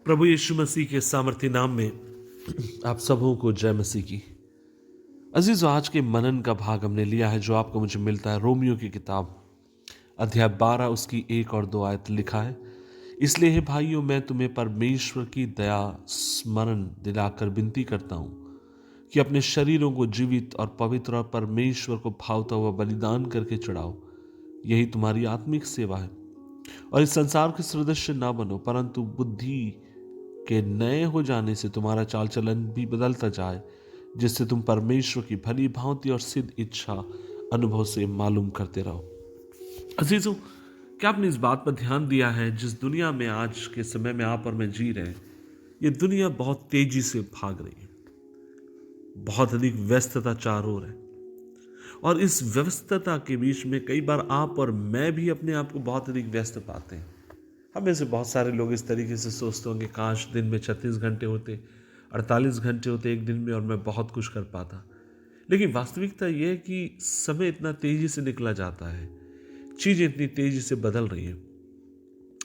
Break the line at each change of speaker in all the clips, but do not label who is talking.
प्रभु यीशु मसीह के सामर्थ्य नाम में आप सबों को जय मसीह की। अजीजों, आज के मनन का भाग हमने लिया है जो आपको मुझे मिलता है रोमियो की किताब अध्याय 12 उसकी 1 और 2 आयत। लिखा है, इसलिए हे भाइयों, मैं तुम्हें परमेश्वर की दया स्मरण दिलाकर विनती करता हूं कि अपने शरीरों को जीवित और पवित्र और परमेश्वर को भावता हुआ बलिदान करके चढ़ाओ। यही तुम्हारी आत्मिक सेवा है। और इस संसार के सदृश ना बनो, परंतु बुद्धि के नए हो जाने से तुम्हारा चाल चलन भी बदलता जाए, जिससे तुम परमेश्वर की भली भांति और सिद्ध इच्छा अनुभव से मालूम करते रहो। अजीजों, क्या आपने इस बात पर ध्यान दिया है, जिस दुनिया में आज के समय में आप और मैं जी रहे हैं, ये दुनिया बहुत तेजी से भाग रही है। बहुत अधिक व्यस्तता चारों ओर है, और इस व्यस्तता के बीच में कई बार आप और मैं भी अपने आप को बहुत अधिक व्यस्त पाते हैं। हम में से बहुत सारे लोग इस तरीके से सोचते होंगे, काश दिन में 36 घंटे होते, 48 घंटे होते एक दिन में, और मैं बहुत कुछ कर पाता। लेकिन वास्तविकता यह है कि समय इतना तेजी से निकला जाता है, चीजें इतनी तेजी से बदल रही हैं,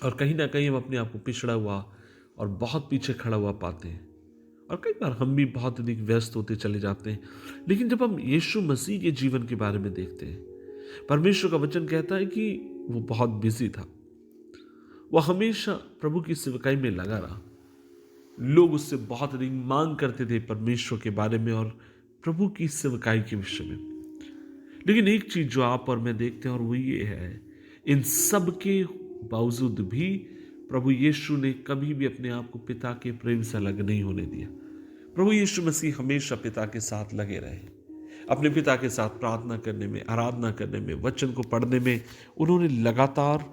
और कहीं ना कहीं हम अपने आप को पिछड़ा हुआ और बहुत पीछे खड़ा हुआ पाते हैं। और कई बार हम भी बहुत अधिक व्यस्त होते चले जाते हैं। लेकिन जब हम यीशु मसीह के जीवन के बारे में देखते हैं, परमेश्वर का वचन कहता है कि वो बहुत बिजी था। वह हमेशा प्रभु की सेवकाई में लगा रहा। लोग उससे बहुत अधिक मांग करते थे परमेश्वर के बारे में और प्रभु की सेवकाई के विषय में। लेकिन एक चीज जो आप और मैं देखते हैं, और वो ये है, इन सब के बावजूद भी प्रभु यीशु ने कभी भी अपने आप को पिता के प्रेम से अलग नहीं होने दिया। प्रभु यीशु मसीह हमेशा पिता के साथ लगे रहे। अपने पिता के साथ प्रार्थना करने में, आराधना करने में, वचन को पढ़ने में उन्होंने लगातार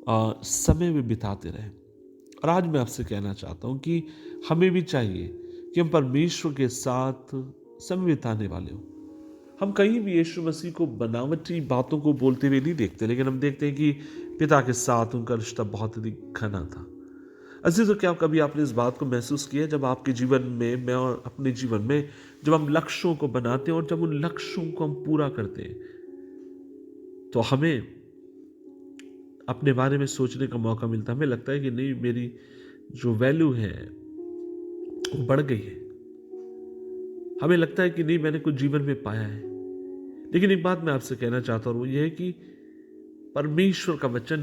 समय में बिताते रहे। और आज मैं आपसे कहना चाहता हूं कि हमें भी चाहिए कि हम परमेश्वर के साथ समय बिताने वाले हो। हम कहीं भी यीशु मसीह को बनावटी बातों को बोलते हुए नहीं देखते, लेकिन हम देखते हैं कि पिता के साथ उनका रिश्ता बहुत अधिक घना था। अजीजों, क्या कभी आपने इस बात को महसूस किया, जब आपके जीवन में, मैं और अपने जीवन में, जब हम लक्ष्यों को बनाते हैं और जब उन लक्ष्यों को हम पूरा करते हैं, तो हमें अपने बारे में सोचने का मौका मिलता है। हमें लगता है कि नहीं, मेरी जो वैल्यू है वो बढ़ गई है। हमें लगता है कि नहीं, मैंने कुछ जीवन में पाया है। लेकिन एक बात मैं आपसे कहना चाहता हूं, वो ये है कि परमेश्वर का वचन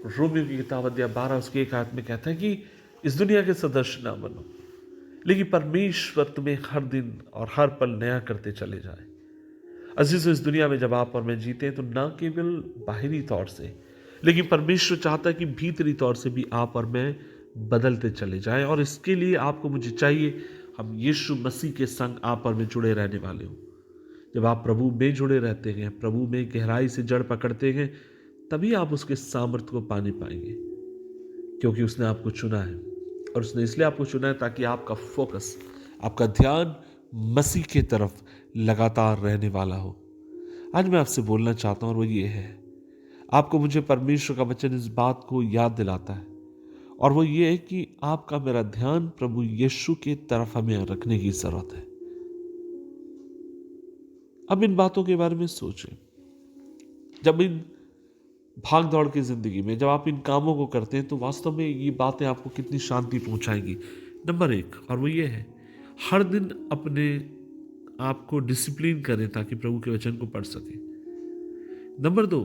रोमियो की किताब अध्याय 12 उसके 1 आयत में कहता है कि इस दुनिया के सदस्य ना बनो, लेकिन परमेश्वर तुम्हें हर दिन और हर पल नया करते चले जाए। अजीजों, इस दुनिया में जब आप और मैं जीते हैं, तो ना केवल बाहरी तौर से, लेकिन परमेश्वर चाहता है कि भीतरी तौर से भी आप और मैं बदलते चले जाएं। और इसके लिए आपको मुझे चाहिए, हम यीशु मसीह के संग आप और मैं जुड़े रहने वाले हो। जब आप प्रभु में जुड़े रहते हैं, प्रभु में गहराई से जड़ पकड़ते हैं, तभी आप उसके सामर्थ्य को पाने पाएंगे, क्योंकि उसने आपको चुना है। और उसने इसलिए आपको चुना है ताकि आपका फोकस, आपका ध्यान मसीह की तरफ लगातार रहने वाला हो। आज मैं आपसे बोलना चाहता हूं, और वो ये है, आपको मुझे परमेश्वर का वचन इस बात को याद दिलाता है, और वो ये है कि आपका मेरा ध्यान प्रभु यीशु की तरफ हमें रखने की जरूरत है। अब इन बातों के बारे में सोचें। जब इन भाग दौड़ की जिंदगी में जब आप इन कामों को करते हैं, तो वास्तव में ये बातें आपको कितनी शांति पहुंचाएंगी। नंबर 1, और वो ये है, हर दिन अपने आप को डिसिप्लिन करें ताकि प्रभु के वचन को पढ़ सके। नंबर 2,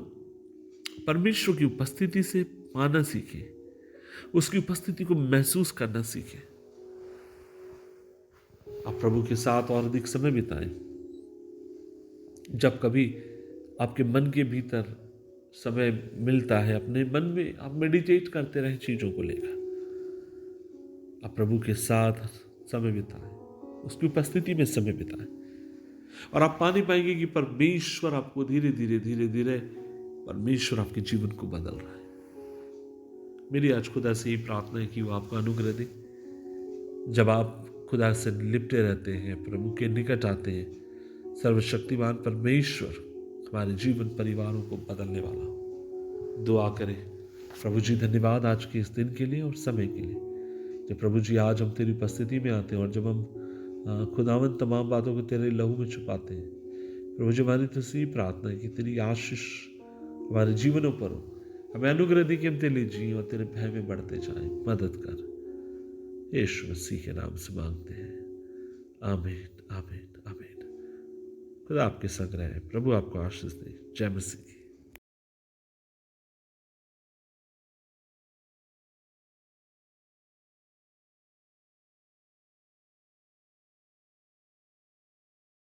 परमेश्वर की उपस्थिति से पाना सीखें, उसकी उपस्थिति को महसूस करना सीखें। आप प्रभु के साथ और अधिक समय बिताएं। जब कभी आपके मन के भीतर समय मिलता है, अपने मन में आप मेडिटेट करते रहे चीजों को लेकर। आप प्रभु के साथ समय बिताएं, उसकी उपस्थिति में समय बिताएं, और आप पाने पाएंगे कि परमेश्वर आपको धीरे धीरे धीरे धीरे परमेश्वर आपके जीवन को बदल रहा है। मेरी आज खुदा से ही प्रार्थना है कि वो आपको अनुग्रह दे। जब आप खुदा से लिपटे रहते हैं, प्रभु के निकट आते हैं, सर्वशक्तिमान परमेश्वर हमारे जीवन परिवारों को बदलने वाला हो। दुआ करें। प्रभु जी, धन्यवाद आज के इस दिन के लिए और समय के लिए। जब प्रभु जी आज हम तेरी उपस्थिति में आते हैं, और जब हम खुदावन तमाम बातों को तेरे लहू में छुपाते हैं, प्रभु जी हमारी तो सी प्रार्थना है कि तेरी आशीष हमारे जीवनों पर हो। हमें अनुग्रह दी कि हम तेरे लिए जिए और तेरे भय में बढ़ते जाएं। मदद कर। यीशु मसीह के नाम से मांगते हैं, आमीन, आमीन, आमीन। खुदा आपके संग रहे, प्रभु आपको आशीष दे। जय मसीह की।